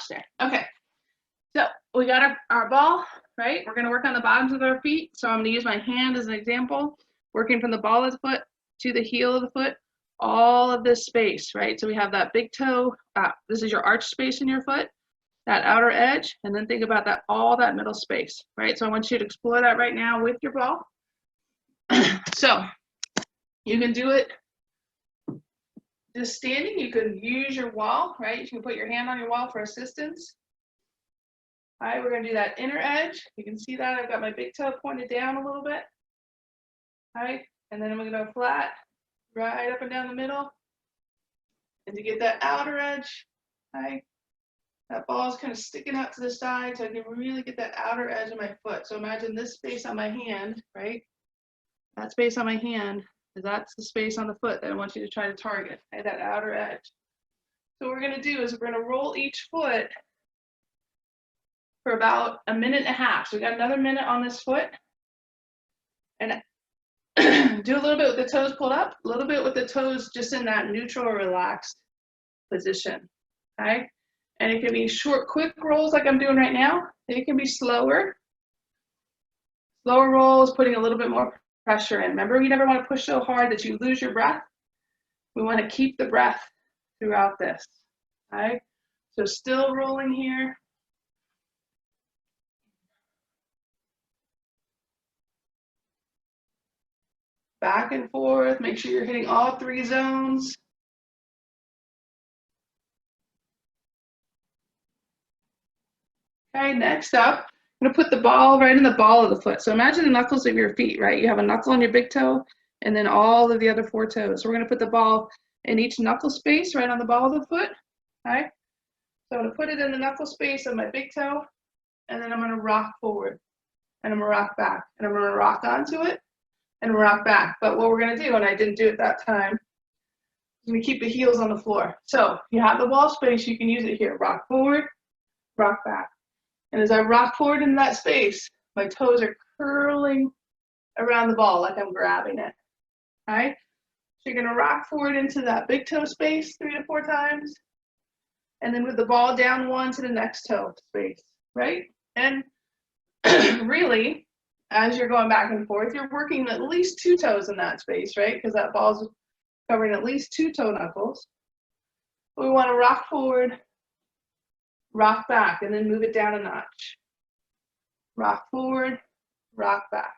watch there. Okay, so we got our ball, right? We're gonna work on the bottoms of our feet. So I'm gonna use my hand as an example, working from the ball of the foot to the heel of the foot, all of this space, right? So we have that big toe, this is your arch space in your foot, that outer edge, and then think about that, all that middle space, right? So I want you to explore that right now with your ball. So you can do it just standing. You can use your wall, right? You can put your hand on your wall for assistance. All right, we're gonna do that inner edge. You can see that I've got my big toe pointed down a little bit. All right, and then I'm gonna go flat, right up and down the middle. And to get that outer edge, right? That ball is kind of sticking out to the side, so I can really get that outer edge of my foot. So imagine this space on my hand, right? That space on my hand, that's the space on the foot that I want you to try to target, okay? That outer edge. So what we're gonna do is we're gonna roll each foot for about 1.5 minutes. So we got another minute on this foot. And do a little bit with the toes pulled up, a little bit with the toes just in that neutral or relaxed position, okay? And it can be short, quick rolls like I'm doing right now. It can be slower. Slower rolls, putting a little bit more pressure in. Remember, you never want to push so hard that you lose your breath. We want to keep the breath throughout this, okay? So still rolling here. Back and forth, make sure you're hitting all 3 zones. Okay, next up, I'm gonna put the ball right in the ball of the foot. So imagine the knuckles of your feet, right? You have a knuckle on your big toe and then all of the other 4 toes. So we're gonna put the ball in each knuckle space right on the ball of the foot, okay? So I'm gonna put it in the knuckle space of my big toe, and then I'm gonna rock forward, and I'm gonna rock back, and I'm gonna rock onto it, and rock back. But what we're gonna do, and I didn't do it that time, is we keep the heels on the floor. So you have the wall space, you can use it here. Rock forward, rock back. And as I rock forward into that space, my toes are curling around the ball like I'm grabbing it, all right? So you're gonna rock forward into that big toe space 3 to 4 times, and then with the ball down 1 to the next toe space, right? And really, as you're going back and forth, you're working at least 2 toes in that space, right? Because that ball's covering at least 2 toe knuckles. We want to rock forward, rock back, and then move it down a notch. Rock forward, rock back.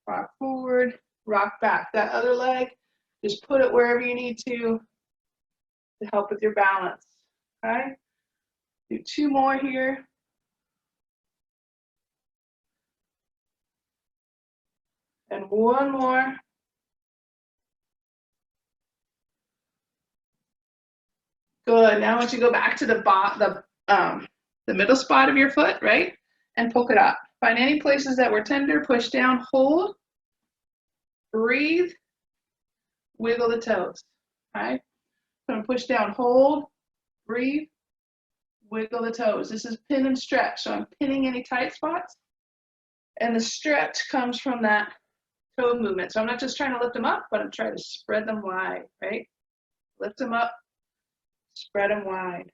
Rock forward, rock back. That other leg, just put it wherever you need to help with your balance, okay? Do 2 more here. And 1 more. Good. Now I want you to go back to the middle spot of your foot, right? And poke it up. Find any places that were tender, push down, hold, breathe, wiggle the toes, right? So I'm gonna push down, hold, breathe, wiggle the toes. This is pin and stretch. So I'm pinning any tight spots. And the stretch comes from that toe movement. So I'm not just trying to lift them up, but I'm trying to spread them wide, right? Lift them up, spread them wide.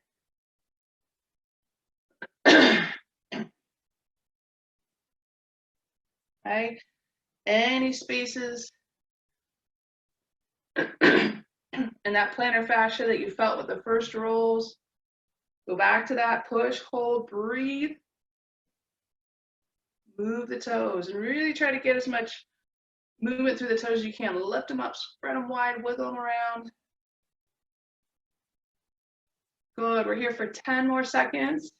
Okay, any spaces in that plantar fascia that you felt with the first rolls, go back to that, push, hold, breathe, move the toes, and really try to get as much movement through the toes as you can. Lift them up, spread them wide, wiggle them around. Good, we're here for 10 more seconds.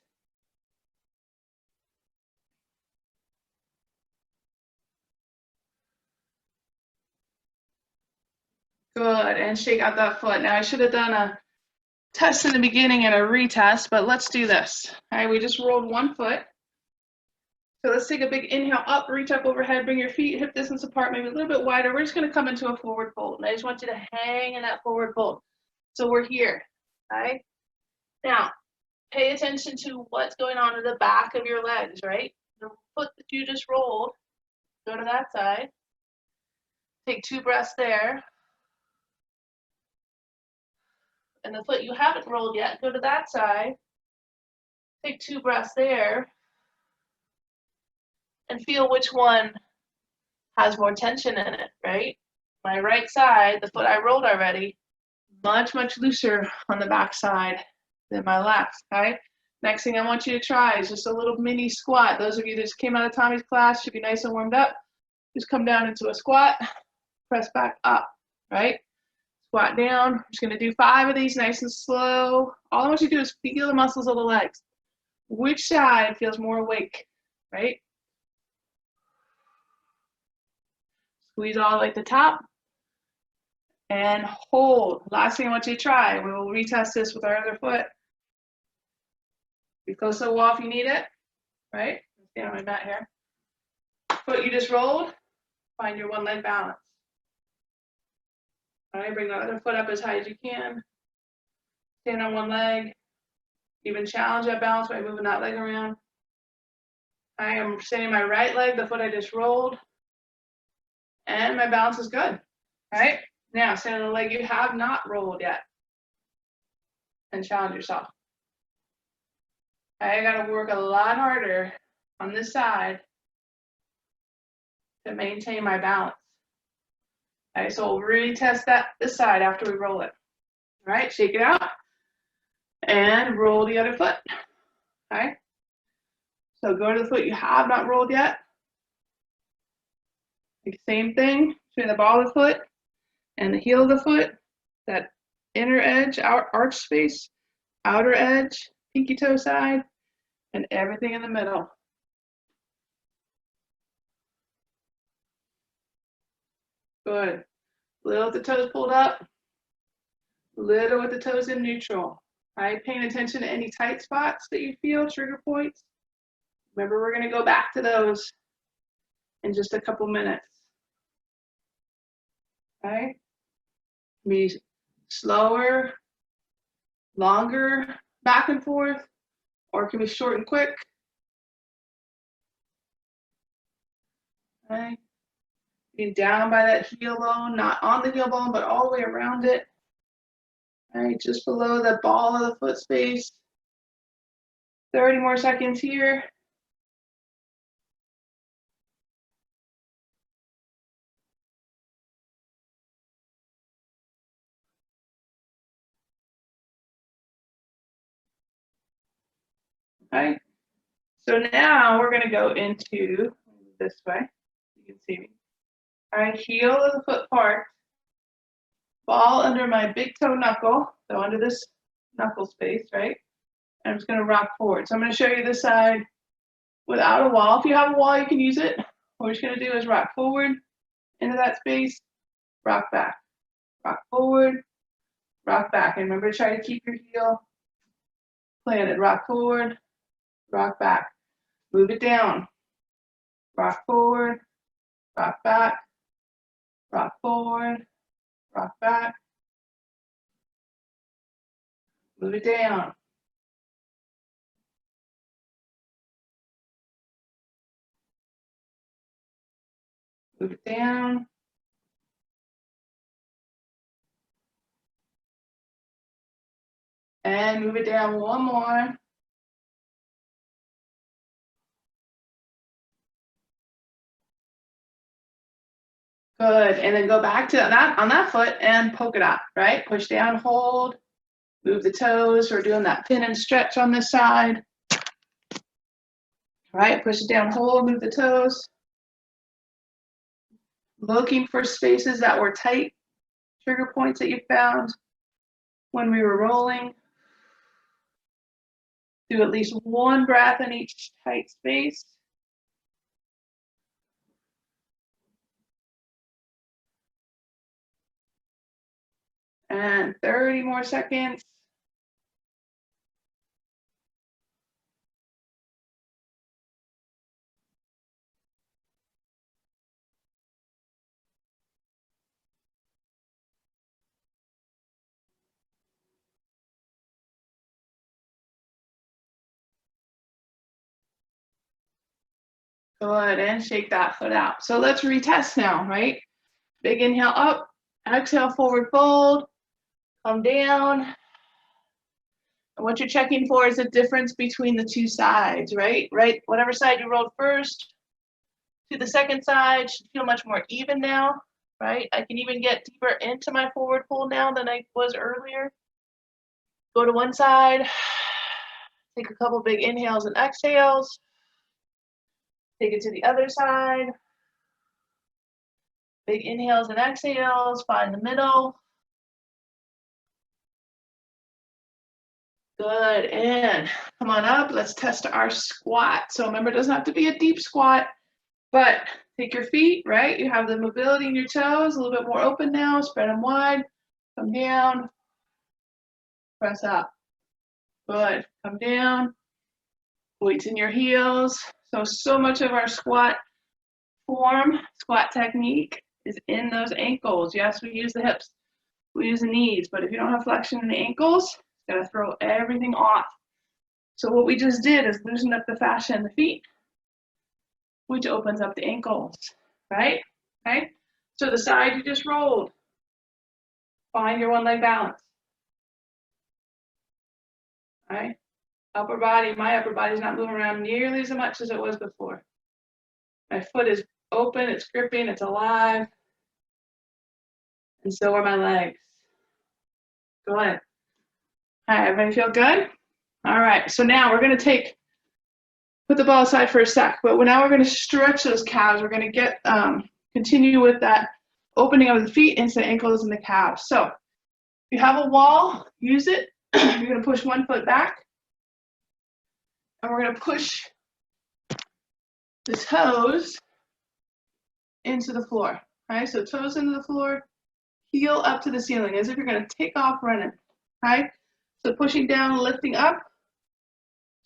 Good, and shake out that foot. Now I should have done a test in the beginning and a retest, but let's do this. All right, we just rolled 1 foot. So let's take a big inhale up, reach up overhead, bring your feet hip distance apart, maybe a little bit wider. We're just gonna come into a forward fold. And I just want you to hang in that forward fold. So we're here, all right? Now, pay attention to what's going on in the back of your legs, right? The foot that you just rolled, go to that side. Take 2 breaths there. And the foot you haven't rolled yet, go to that side. Take 2 breaths there and feel which one has more tension in it, right? My right side, the foot I rolled already, much, much looser on the back side than my left, okay? Next thing I want you to try is just a little mini squat. Those of you that just came out of Tommy's class should be nice and warmed up. Just come down into a squat, press back up, right? Squat down. I'm just gonna do 5 of these nice and slow. All I want you to do is feel the muscles of the legs. Which side feels more awake, right? Squeeze all the way at the top and hold. Last thing I want you to try. We will retest this with our other foot. Be close to the wall if you need it, right? Stay on my mat here. Foot you just rolled, find your one leg balance. All right, bring the other foot up as high as you can. Stand on one leg. Even challenge that balance by moving that leg around. I am standing my right leg, the foot I just rolled, and my balance is good. All right, now stand on the leg you have not rolled yet, and challenge yourself. I got to work a lot harder on this side to maintain my balance. All right, so we'll really test this side after we roll it. All right, shake it out and roll the other foot. Okay, so go to the foot you have not rolled yet. Same thing between the ball of the foot and the heel of the foot, that inner edge, arch space, outer edge, pinky toe side, and everything in the middle. Good. Little with the toes pulled up, little with the toes in neutral. All right, paying attention to any tight spots that you feel, trigger points. Remember, we're gonna go back to those in just a couple minutes. Okay? Be slower, longer, back and forth, or it can be short and quick. Okay? Being down by that heel bone, not on the heel bone, but all the way around it. All right, just below the ball of the foot space. 30 more seconds here. Okay, so now we're gonna go into this way. You can see me. All right, heel of the foot part. Ball under my big toe knuckle, so under this knuckle space, right? And I'm just gonna rock forward. So I'm gonna show you this side without a wall. If you have a wall, you can use it. What we're just gonna do is rock forward into that space, rock back, rock forward, rock back. And remember to try to keep your heel planted. Rock forward, rock back. Move it down. Rock forward, rock back, rock forward, rock back. Move it down. Move it down. And move it down one more. Good, and then go back to that on that foot and polka dot, right? Push down, hold, move the toes. We're doing that pin and stretch on this side. Right, push it down, hold, move the toes. Looking for spaces that were tight, trigger points that you found when we were rolling. Do at least one breath in each tight space. And 30 more seconds. Good, and shake that foot out. So let's retest now, right? Big inhale up, exhale, forward fold, come down, And what you're checking for is the difference between the two sides, right? Right, whatever side you rolled first to the second side should feel much more even now, right? I can even get deeper into my forward fold now than I was earlier. Go to one side, take a couple big inhales and exhales. Take it to the other side. Big inhales and exhales, find the middle. Good, and come on up, let's test our squat. So remember, it doesn't have to be a deep squat, but take your feet, right? You have the mobility in your toes, a little bit more open now, spread them wide, come down, press up. Good, come down, weights in your heels. So much of our squat form, squat technique is in those ankles. Yes, we use the hips, we use the knees, but if you don't have flexion in the ankles, it's gonna throw everything off. So what we just did is loosen up the fascia in the feet, which opens up the ankles, right? Okay, so the side you just rolled, find your one leg balance. All right, upper body, my upper body's not moving around nearly as much as it was before. My foot is open, it's gripping, it's alive, and so are my legs. Go ahead. All right, everybody feel good? All right, so now we're gonna put the ball aside for a sec, but now we're gonna stretch those calves. We're gonna get, continue with that opening of the feet into the ankles and the calves. So if you have a wall, use it. You're gonna push one foot back, and we're gonna push the toes into the floor. All right, so toes into the floor, heel up to the ceiling, as if you're gonna take off running. All right, so pushing down, lifting up,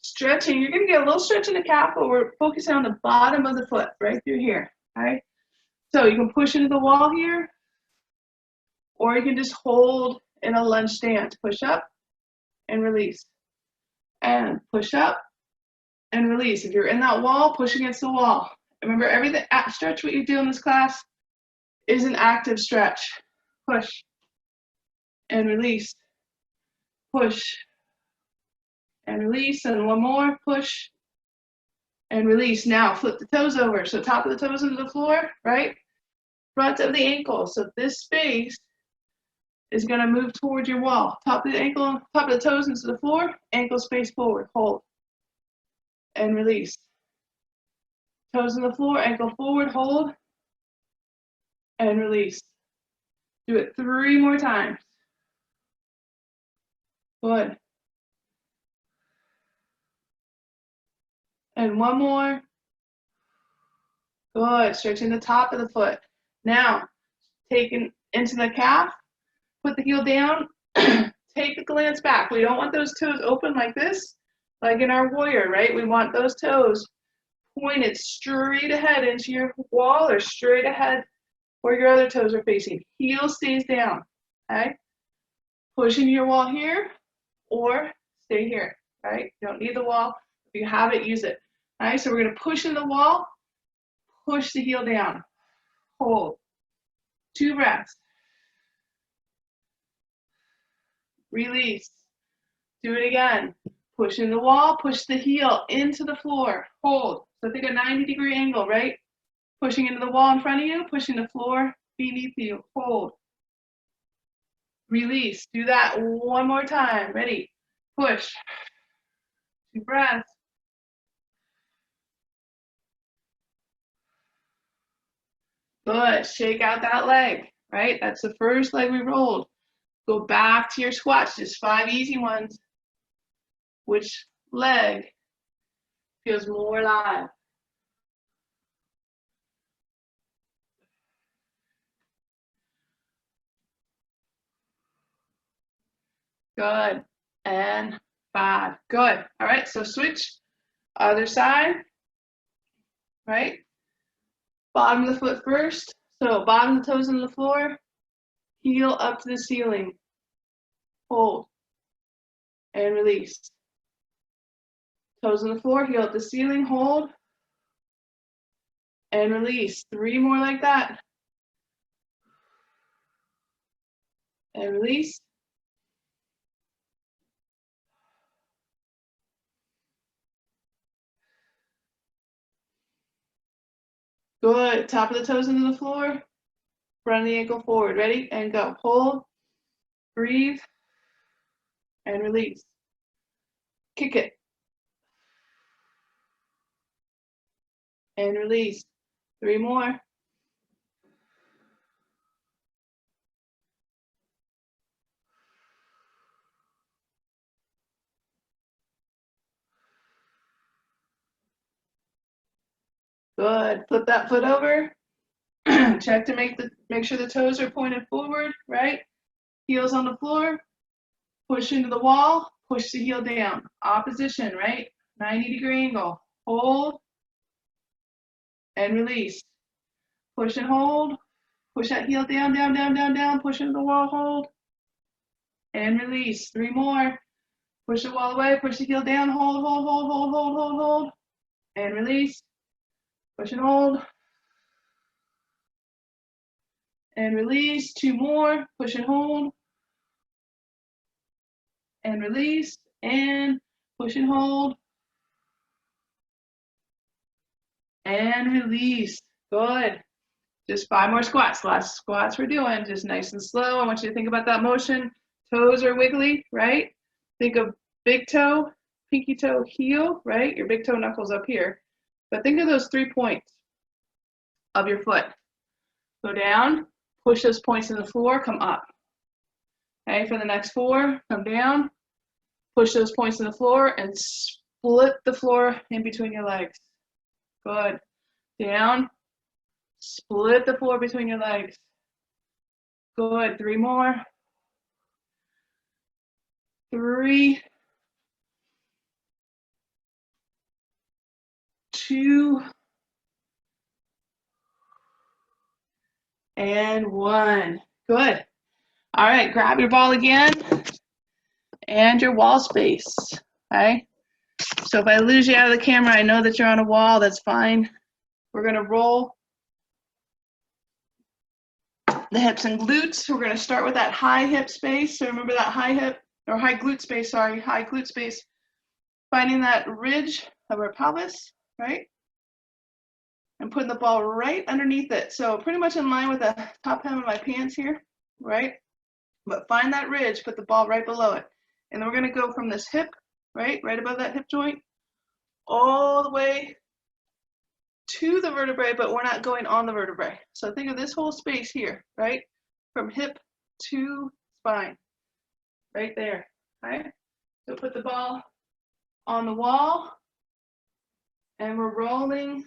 stretching. You're gonna get a little stretch in the calf, but we're focusing on the bottom of the foot, right through here. All right, so you can push into the wall here, or you can just hold in a lunge stance. Push up and release, and push up and release. If you're in that wall, push against the wall. Remember, everything stretch what you do in this class is an active stretch. Push and release, push and release, and one more, push and release. Now flip the toes over. So top of the toes into the floor, right? Front of the ankle. So this space is gonna move towards your wall. Top of the ankle, top of the toes into the floor, ankle space forward, hold and release. Toes in the floor, ankle forward, hold and release. Do it 3 more times. Good. And one more. Good. Stretching the top of the foot. Now, taking into the calf, put the heel down, take a glance back. We don't want those toes open like this, like in our warrior, right? We want those toes pointed straight ahead into your wall or straight ahead where your other toes are facing. Heel stays down, okay? Push into your wall here or stay here, right? You don't need the wall. If you have it, use it. All right, so we're gonna push in the wall, push the heel down, hold. 2 breaths. Release. Do it again. Push in the wall, push the heel into the floor, hold. So think a 90-degree angle, right? Pushing into the wall in front of you, pushing the floor beneath you, hold. Release. Do that one more time. Ready? Push. 2 breaths. Good. Shake out that leg, right? That's the first leg we rolled. Go back to your squats, just 5 easy ones. Which leg feels more alive? Good. And 5. Good. All right, so switch. Other side, right? Bottom of the foot first. So bottom of the toes on the floor, heel up to the ceiling. Hold and release. Toes on the floor, heel up the ceiling, hold and release. 3 more like that. And release. Good. Top of the toes into the floor. Front of the ankle forward. Ready? And go. Hold. Breathe. And release. Kick it. And release. 3 more. Good. Flip that foot over. Check to make sure the toes are pointed forward, right? Heels on the floor. Push into the wall. Push the heel down. Opposition, right? 90-degree angle. Hold. And release. Push and hold. Push that heel down, down, down, down, down. Push into the wall. Hold. And release. 3 more. Push the wall away. Push the heel down. Hold, hold, hold, hold, hold, hold, hold. And release. Push and hold. And release. 2 more. Push and hold. And release. And push and hold. And release. Good. Just 5 more squats. Last squats we're doing. Just nice and slow. I want you to think about that motion. Toes are wiggly, right? Think of big toe, pinky toe, heel, right? Your big toe knuckles up here. But think of those 3 points of your foot. Go down, push those points in the floor, come up. Okay, for the next 4, come down, push those points in the floor, and split the floor in between your legs. Good. Down, split the floor between your legs. Good. 3 more. 3, 2, and 1. Good. All right, grab your ball again and your wall space. Okay. So if I lose you out of the camera, I know that you're on a wall. That's fine. We're going to roll the hips and glutes. We're going to start with that high hip space. So remember that high hip, or high glute space, sorry, high glute space. Finding that ridge of our pelvis, right? And putting the ball right underneath it. So pretty much in line with the top hem of my pants here, right? But find that ridge, put the ball right below it. And then we're going to go from this hip, right above that hip joint, all the way to the vertebrae, but we're not going on the vertebrae. So think of this whole space here, right? From hip to spine, right there, right? So put the ball on the wall, and we're rolling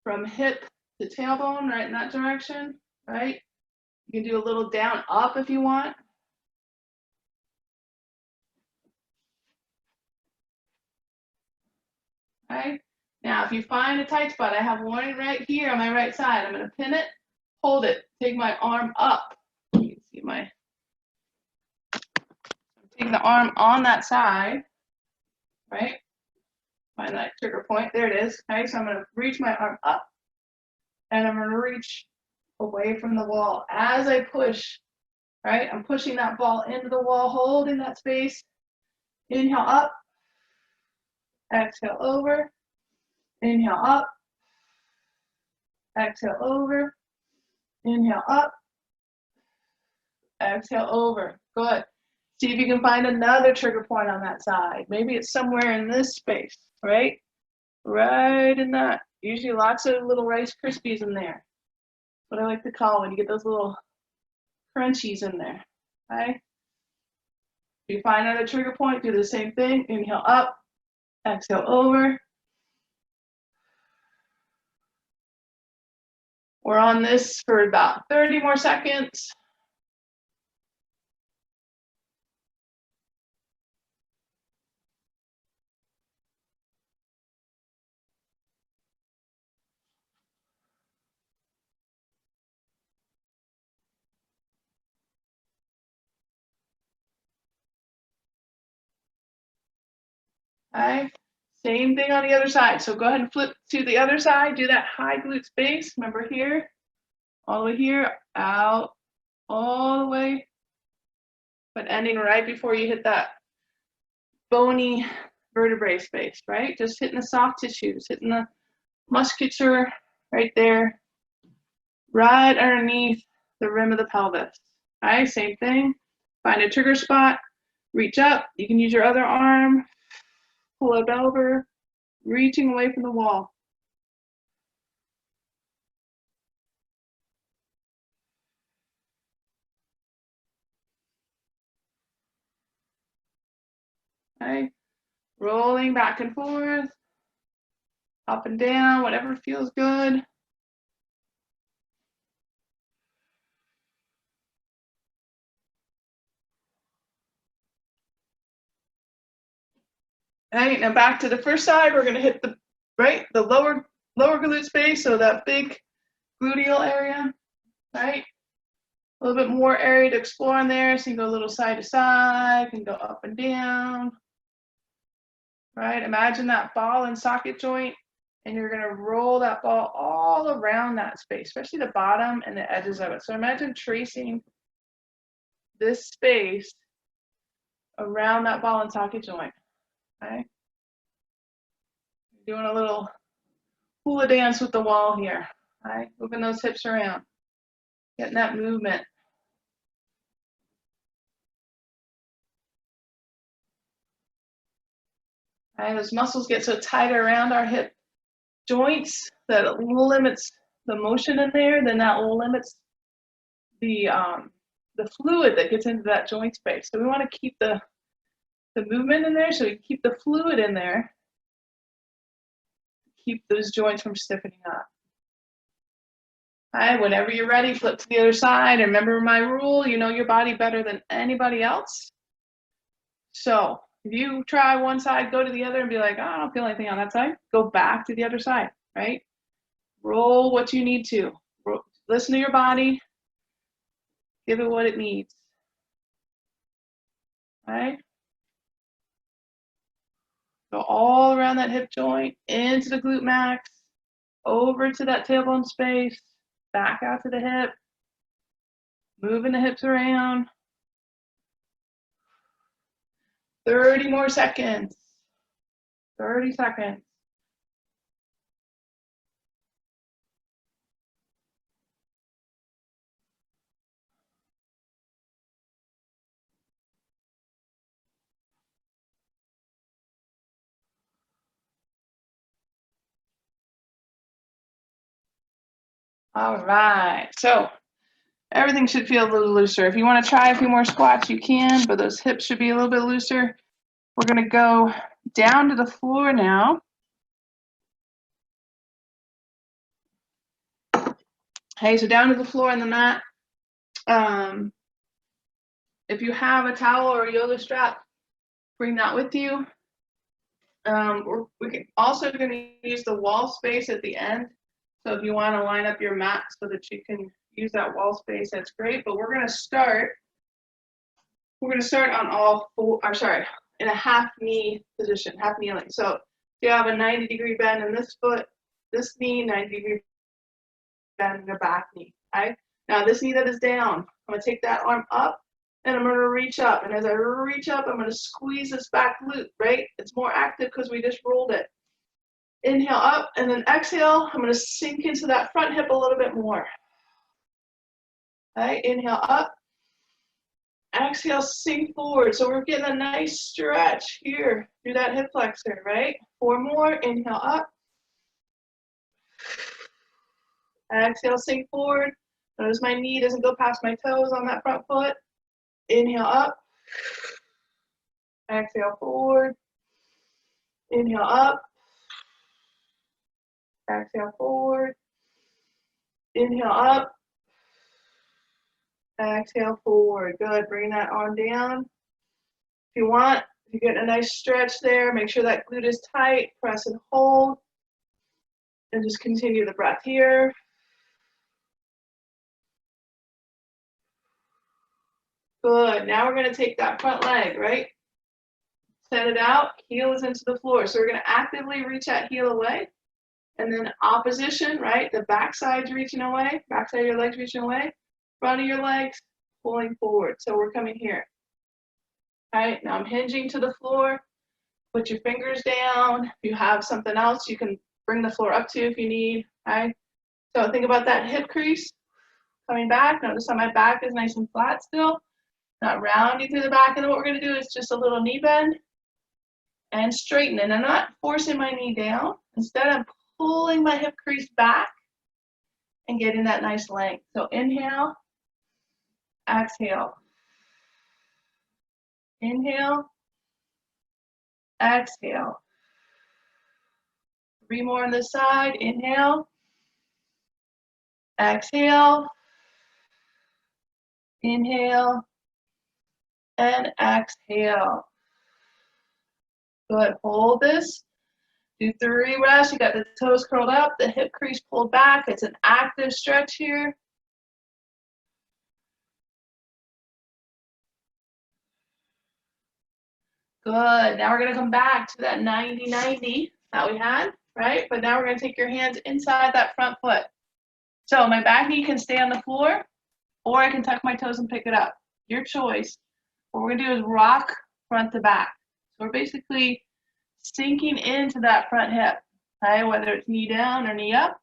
from hip to tailbone, right in that direction, right? You can do a little down up if you want. Okay. Now, if you find a tight spot, I have one right here on my right side. I'm going to pin it, hold it, take my arm up. You can see my, take the arm on that side, right? Find that trigger point. There it is. Okay, so I'm going to reach my arm up, and I'm going to reach away from the wall. As I push, right, I'm pushing that ball into the wall, holding that space. Inhale up, exhale over, inhale up, exhale over, inhale up, exhale over. Good. See if you can find another trigger point on that side. Maybe it's somewhere in this space, right? Right in that. Usually lots of little Rice Krispies in there. What I like to call when you get those little crunchies in there, okay? If you find another trigger point, do the same thing. Inhale up, exhale over. We're on this for about 30 more seconds. Okay, same thing on the other side. So go ahead and flip to the other side. Do that high glute space. Remember here, all the way here, out, all the way, but ending right before you hit that bony vertebrae space, right? Just hitting the soft tissues, hitting the musculature right there, right underneath the rim of the pelvis. All right, same thing. Find a trigger spot, reach up. You can use your other arm, pull it over, reaching away from the wall. Okay, rolling back and forth, up and down, whatever feels good. Okay, now back to the first side. We're gonna hit the lower glute space, so that big gluteal area, right? A little bit more area to explore in there, so you can go a little side to side, can go up and down, right? Imagine that ball and socket joint, and you're gonna roll that ball all around that space, especially the bottom and the edges of it. So imagine tracing this space around that ball and socket joint, okay? Doing a little hula dance with the wall here, right? Moving those hips around, getting that movement. Right, those muscles get so tight around our hip joints that it limits the motion in there, then that limits the fluid that gets into that joint space. So we want to keep the movement in there, so we keep the fluid in there, keep those joints from stiffening up. All right, whenever you're ready, flip to the other side. Remember my rule, you know your body better than anybody else. So if you try one side, go to the other and be like, oh, I don't feel anything on that side, go back to the other side, right? Roll what you need to. Listen to your body. Give it what it needs. All right? Go all around that hip joint, into the glute max, over to that tailbone space, back out to the hip, moving the hips around. 30 more seconds. 30 seconds. All right, so everything should feel a little looser. If you want to try a few more squats, you can, but those hips should be a little bit looser. We're going to go down to the floor now. Okay, so down to the floor on the mat. If you have a towel or a yoga strap, bring that with you. We can also going to use the wall space at the end. So if you want to line up your mat so that you can use that wall space, that's great. But we're going to start on all four, in a half knee position, half kneeling. So you have a 90-degree bend in this foot, this knee, 90-degree bend in the back knee, okay? Now this knee that is down, I'm gonna take that arm up and I'm gonna reach up. And as I reach up, I'm gonna squeeze this back glute, right? It's more active because we just rolled it. Inhale up and then exhale, I'm gonna sink into that front hip a little bit more. Okay, inhale up, exhale, sink forward. So we're getting a nice stretch here through that hip flexor, right? 4 more, inhale up. Exhale, sink forward. Notice my knee doesn't go past my toes on that front foot. Inhale up. Exhale forward. Inhale up. Exhale forward. Inhale up. Exhale forward. Good. Bring that arm down. If you want, you get a nice stretch there. Make sure that glute is tight. Press and hold. And just continue the breath here. Good. Now we're going to take that front leg, right? Set it out. Heel is into the floor. So we're going to actively reach that heel away. And then opposition, right? The back side's reaching away. Back side of your legs reaching away. Front of your legs pulling forward. So we're coming here. All right. Now I'm hinging to the floor. Put your fingers down. If you have something else, you can bring the floor up to if you need. All right. So think about that hip crease coming back. Notice how my back is nice and flat still, not rounding through the back. And then what we're going to do is just a little knee bend and straighten. And I'm not forcing my knee down. Instead, I'm pulling my hip crease back and getting that nice length. So inhale, exhale. Inhale, exhale. 3 more on this side. Inhale, exhale, inhale, and exhale. Good. Hold this. Do 3 rests. You got the toes curled up, the hip crease pulled back. It's an active stretch here. Good. Now we're going to come back to that 90-90 that we had, right? But now we're going to take your hands inside that front foot. So my back knee can stay on the floor, or I can tuck my toes and pick it up. Your choice. What we're going to do is rock front to back. So we're basically sinking into that front hip, okay? Whether it's knee down or knee up.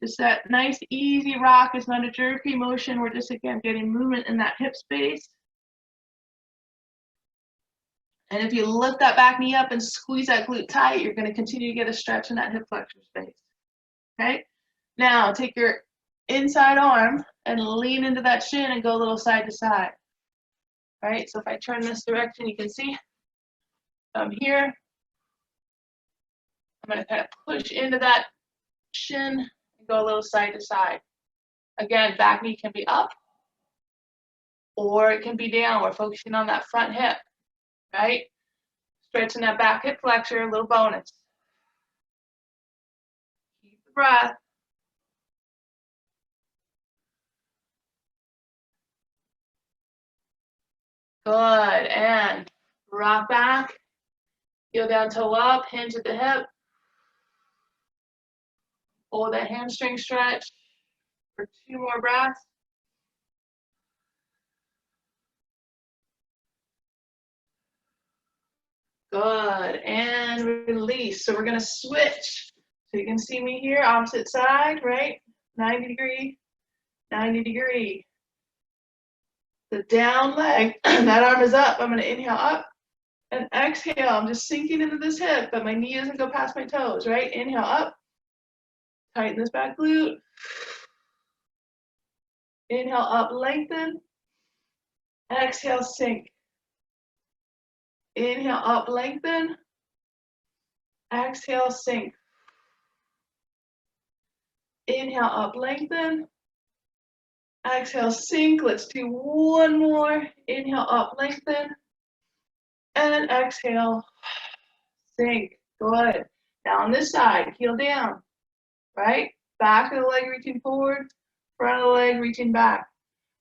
Just that nice, easy rock. It's not a jerky motion. We're just, again, getting movement in that hip space. And if you lift that back knee up and squeeze that glute tight, you're going to continue to get a stretch in that hip flexor space. Okay? Now, take your inside arm and lean into that shin and go a little side to side. All right? So if I turn this direction, you can see I'm here. I'm going to kind of push into that shin and go a little side to side. Again, back knee can be up or it can be down. We're focusing on that front hip. Right? Stretching that back hip flexor, a little bonus. Keep the breath. Good. And rock back. Heel down, toe up, hinge at the hip. Hold that hamstring stretch for 2 more breaths. Good, and release. So we're gonna switch. So you can see me here, opposite side, right? 90 degree, 90 degree. The down leg, that arm is up. I'm gonna inhale up and exhale. I'm just sinking into this hip, but my knee doesn't go past my toes, right? Inhale up, tighten this back glute. Inhale up, lengthen. Exhale, sink. Inhale up, lengthen. Exhale, sink. Inhale up, lengthen. Exhale, sink. Let's do 1 more. Inhale up, lengthen. And exhale, sink. Good. Now on this side, heel down, right? Back of the leg reaching forward, front of the leg reaching back,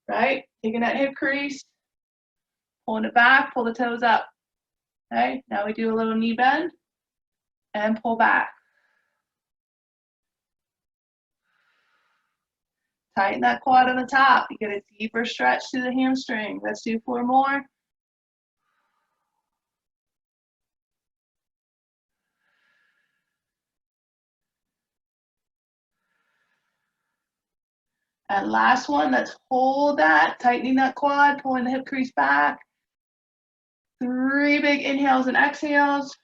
right? Taking that hip crease, pulling it back, pull the toes up. Okay, now we do a little knee bend and pull back. Tighten that quad on the top. You get a deeper stretch to the hamstring. Let's do 4 more. And last one, let's hold that, tightening that quad, pulling the hip crease back. 3 big inhales and exhales.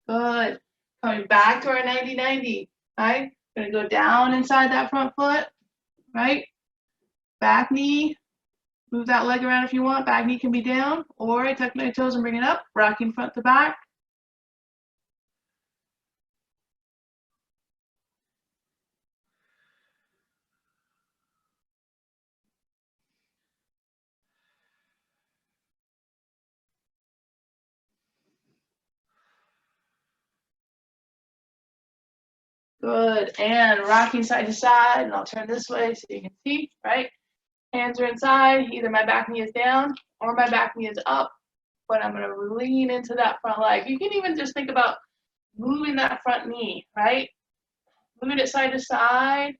Good. Coming back to our 90-90, right? Gonna go down inside that front foot, right? Back knee, move that leg around if you want. Back knee can be down, or I tuck my toes and bring it up, rocking front to back. Good, and rocking side to side, and I'll turn this way so you can see, right? Hands are inside, either my back knee is down or my back knee is up, but I'm gonna lean into that front leg. You can even just think about moving that front knee, right? Moving it side to side,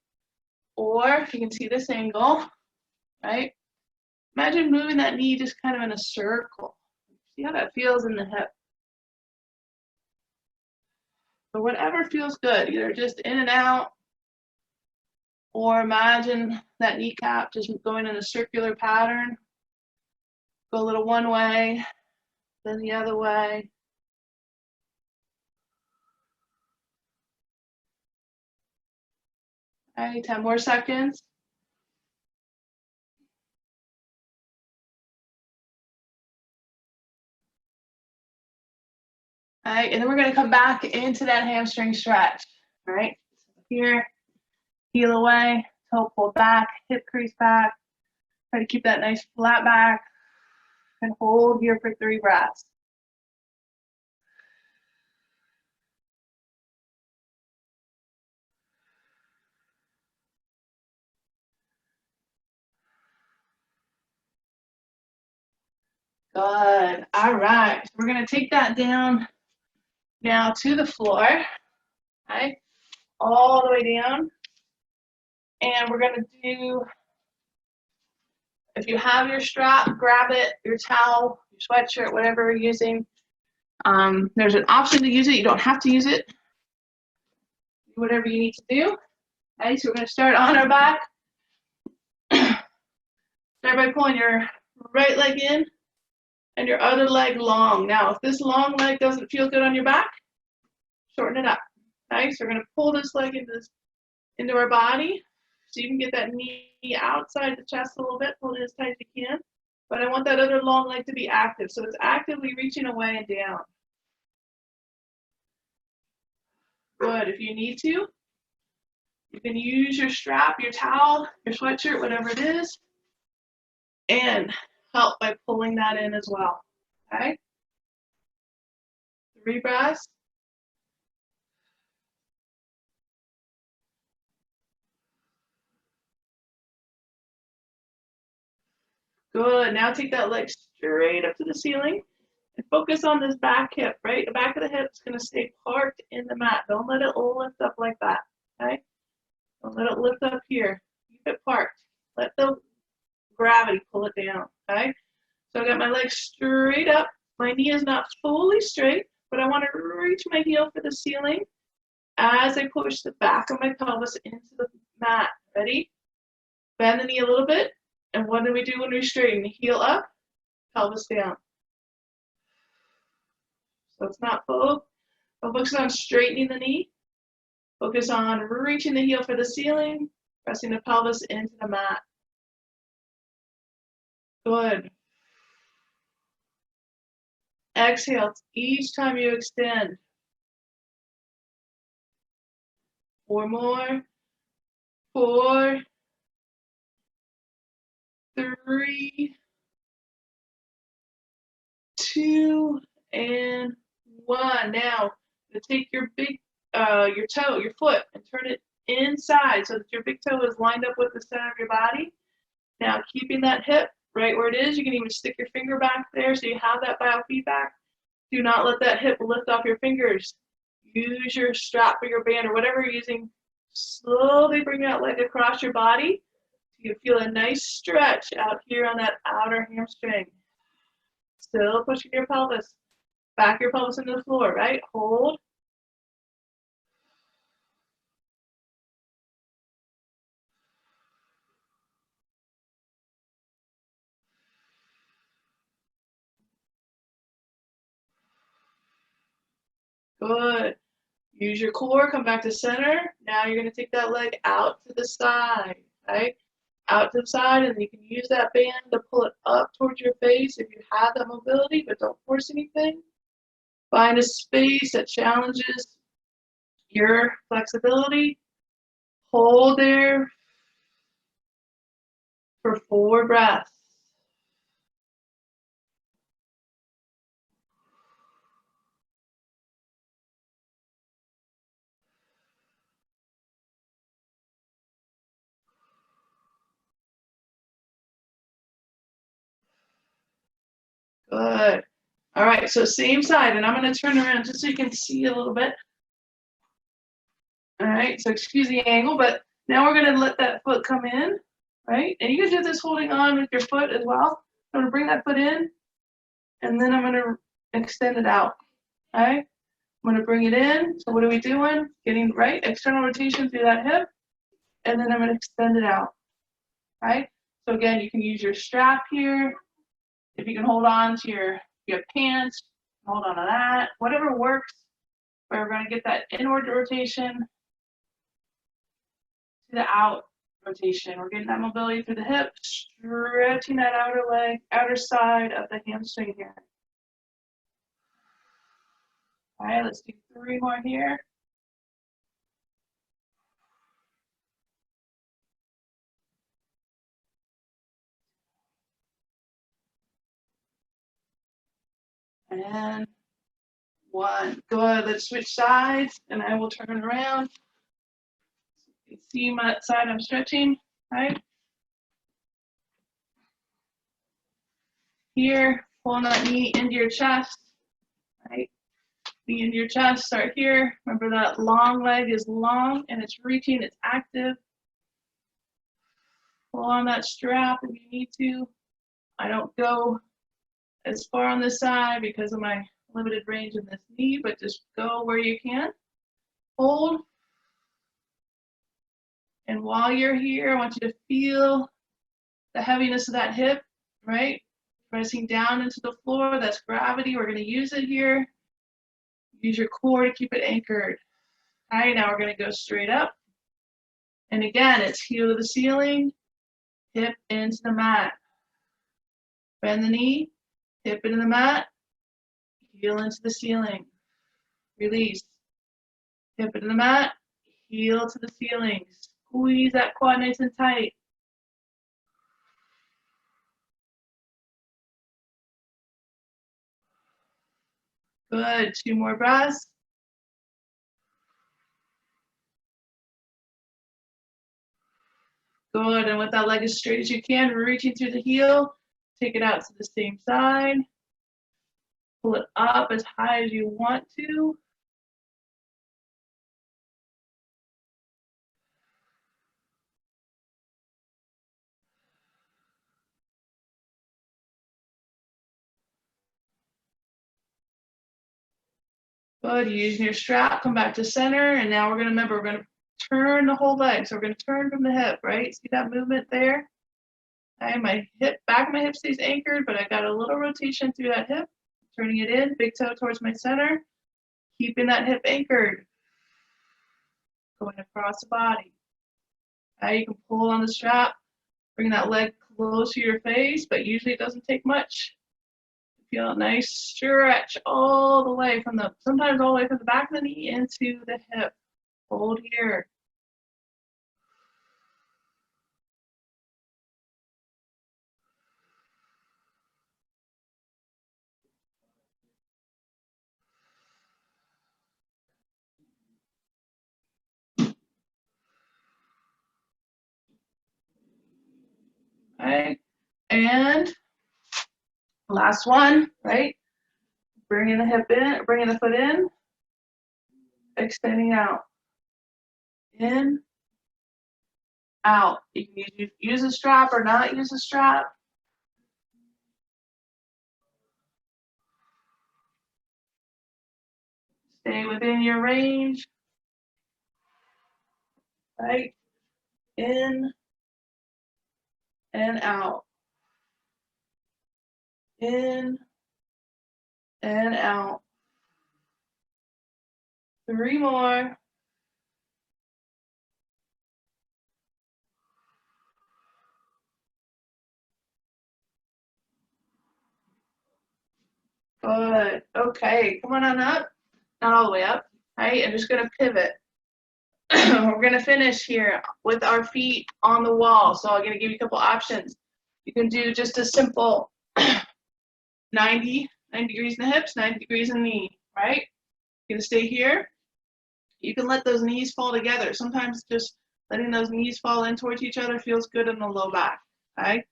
or if you can see this angle, right? Imagine moving that knee just kind of in a circle. See how that feels in the hip. So whatever feels good, either just in and out, or imagine that kneecap just going in a circular pattern. Go a little one way, then the other way. All right, 10 more seconds. All right, and then we're going to come back into that hamstring stretch. All right, here, heel away, toe pulled back, hip crease back. Try to keep that nice flat back and hold here for 3 breaths. Good. All right, so we're going to take that down now to the floor. Okay, all the way down. And we're going to do, if you have your strap, grab it, your towel, your sweatshirt, whatever you're using. There's an option to use it. You don't have to use it. Do whatever you need to do. Okay, so we're going to start on our back. Start by pulling your right leg in and your other leg long. Now, if this long leg doesn't feel good on your back, shorten it up. Okay, so we're going to pull this leg into our body. So you can get that knee outside the chest a little bit, pull it as tight as you can. But I want that other long leg to be active. So it's actively reaching away and down. Good. If you need to, you can use your strap, your towel, your sweatshirt, whatever it is, and help by pulling that in as well. Okay? 3 breaths. Good. Now take that leg straight up to the ceiling and focus on this back hip, right? The back of the hip is going to stay parked in the mat. Don't let it lift up like that, okay? Don't let it lift up here. Keep it parked. Let the gravity pull it down, okay? So I got my leg straight up. My knee is not fully straight, but I want to reach my heel for the ceiling as I push the back of my pelvis into the mat. Ready? Bend the knee a little bit. And what do we do when we straighten? Heel up, pelvis down. So it's not full. Don't focus on straightening the knee. Focus on reaching the heel for the ceiling, pressing the pelvis into the mat. Good. Exhale each time you extend. 4 more. 4, 3, 2, and 1. Now, take your your toe, your foot, and turn it inside so that your big toe is lined up with the center of your body. Now, keeping that hip right where it is, you can even stick your finger back there so you have that biofeedback. Do not let that hip lift off your fingers. Use your strap or your band or whatever you're using. Slowly bring that leg across your body. You feel a nice stretch out here on that outer hamstring. Still pushing your pelvis. Back your pelvis into the floor, right? Hold. Good. Use your core, come back to center. Now you're going to take that leg out to the side, right? Out to the side, and you can use that band to pull it up towards your face if you have that mobility, but don't force anything. Find a space that challenges your flexibility. Hold there for 4 breaths. Good. All right, so same side, and I'm going to turn around just so you can see a little bit. All right, so excuse the angle, but now we're going to let that foot come in. right? And you can do this holding on with your foot as well. I'm gonna bring that foot in, and then I'm gonna extend it out, okay? I'm gonna bring it in, so what are we doing? Getting, right, external rotation through that hip, and then I'm gonna extend it out, right? So again, you can use your strap here. If you can hold on to your pants, hold on to that, whatever works. But we're gonna get that inward rotation to the out rotation. We're getting that mobility through the hip, stretching that outer leg, outer side of the hamstring here. All right, let's do 3 more here. And 1. Good. Let's switch sides, and I will turn around. You can see my side I'm stretching, right? Here, pulling that knee into your chest, right? Knee into your chest, start here. Remember that long leg is long and it's reaching, it's active. Pull on that strap if you need to. I don't go as far on this side because of my limited range in this knee, but just go where you can. Hold. And while you're here, I want you to feel the heaviness of that hip, right? Pressing down into the floor, that's gravity. We're gonna use it here. Use your core to keep it anchored. All right, now we're gonna go straight up. And again, it's heel to the ceiling, hip into the mat. Bend the knee, hip into the mat, heel into the ceiling. Release. Hip into the mat, heel to the ceiling. Squeeze that quad nice and tight. Good. 2 more breaths. Good. And with that leg as straight as you can, reaching through the heel, take it out to the same side. Pull it up as high as you want to. Good. Using your strap, come back to center. And now we're going to remember, we're going to turn the whole leg. So we're going to turn from the hip, right? See that movement there? Okay, my hip, back of my hip stays anchored, but I got a little rotation through that hip. Turning it in, big toe towards my center. Keeping that hip anchored. Going across the body. Okay, you can pull on the strap. Bring that leg close to your face, but usually it doesn't take much. Feel a nice stretch all the way from the, sometimes all the way from the back of the knee into the hip. Hold here. Okay, and last one, right? Bringing the hip in, bringing the foot in, extending out. In, out. You can use a strap or not use a strap. Stay within your range. Right? In and out. In and out. 3 more. Good. Okay, come on up. Not all the way up. Right? I'm just going to pivot. We're going to finish here with our feet on the wall. So I'm going to give you a couple options. You can do just a simple 90 degrees in the hips, 90 degrees in the knee, right? You're going to stay here. You can let those knees fall together. Sometimes just letting those knees fall in towards each other feels good in the low back, okay?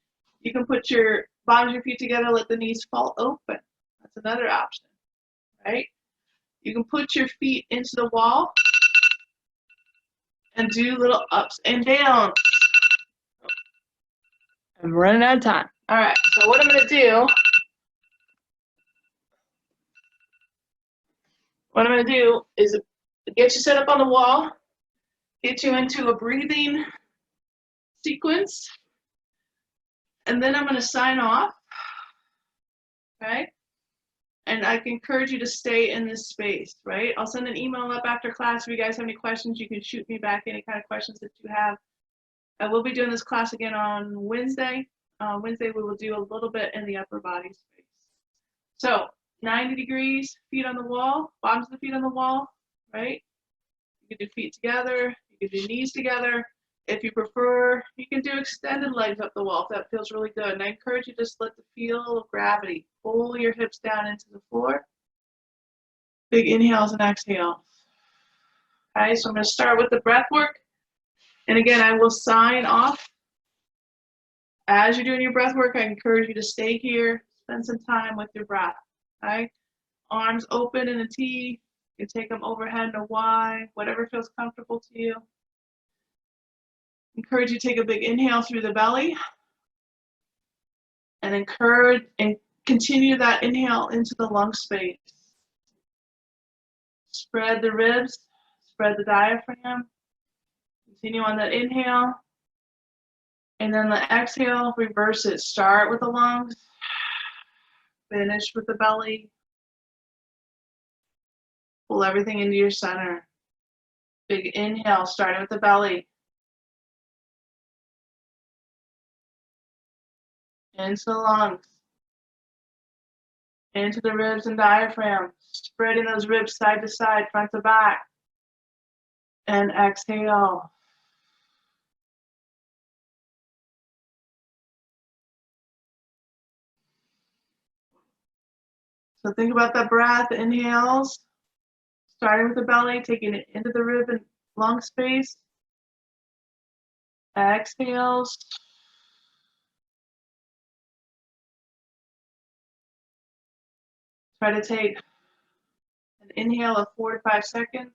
You can put your bottoms of your feet together, let the knees fall open. That's another option, right? You can put your feet into the wall and do little ups and downs. I'm running out of time. All right, so what I'm going to do, is get you set up on the wall, get you into a breathing sequence, and then I'm going to sign off, okay? And I can encourage you to stay in this space, right? I'll send an email up after class. If you guys have any questions, you can shoot me back any kind of questions that you have. I will be doing this class again on Wednesday. Wednesday, we will do a little bit in the upper body space. So 90 degrees, feet on the wall, bottoms of the feet on the wall, right? You can do feet together, you can do knees together. If you prefer, you can do extended legs up the wall if that feels really good. And I encourage you to just let the feel of gravity pull your hips down into the floor. Big inhales and exhales. Okay, so I'm going to start with the breath work. And again, I will sign off. As you're doing your breath work, I encourage you to stay here, spend some time with your breath. Okay? Arms open in a T. You can take them overhead in a Y, whatever feels comfortable to you. Encourage you to take a big inhale through the belly. And encourage and continue that inhale into the lung space. Spread the ribs, spread the diaphragm. Continue on that inhale. And then the exhale, reverse it. Start with the lungs, finish with the belly. Pull everything into your center. Big inhale, starting with the belly. Into the lungs. Into the ribs and diaphragm. Spreading those ribs side to side, front to back. And exhale. So think about that breath, inhales. Starting with the belly, taking it into the rib and lung space. Exhales. Try to take an inhale of 4 to 5 seconds.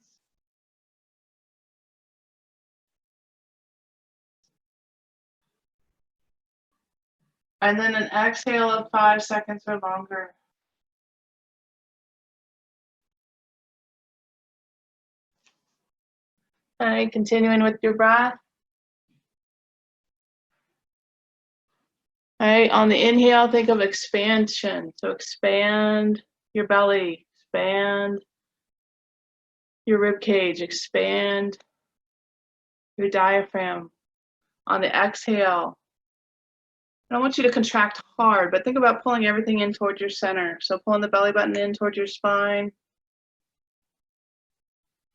And then an exhale of 5 seconds or longer. All right, continuing with your breath. All right, on the inhale, think of expansion. So expand your belly, expand your rib cage, expand your diaphragm. On the exhale, I don't want you to contract hard, but think about pulling everything in towards your center. So pulling the belly button in towards your spine,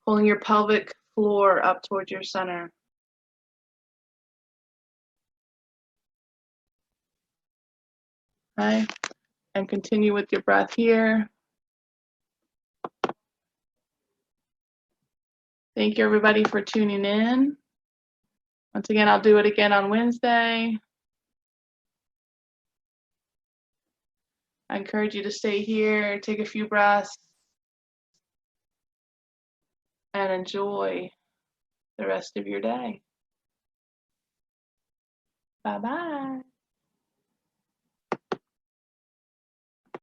pulling your pelvic floor up towards your center. Okay, and continue with your breath here. Thank you, everybody, for tuning in. Once again, I'll do it again on Wednesday. I encourage you to stay here, take a few breaths, and enjoy the rest of your day. Bye-bye.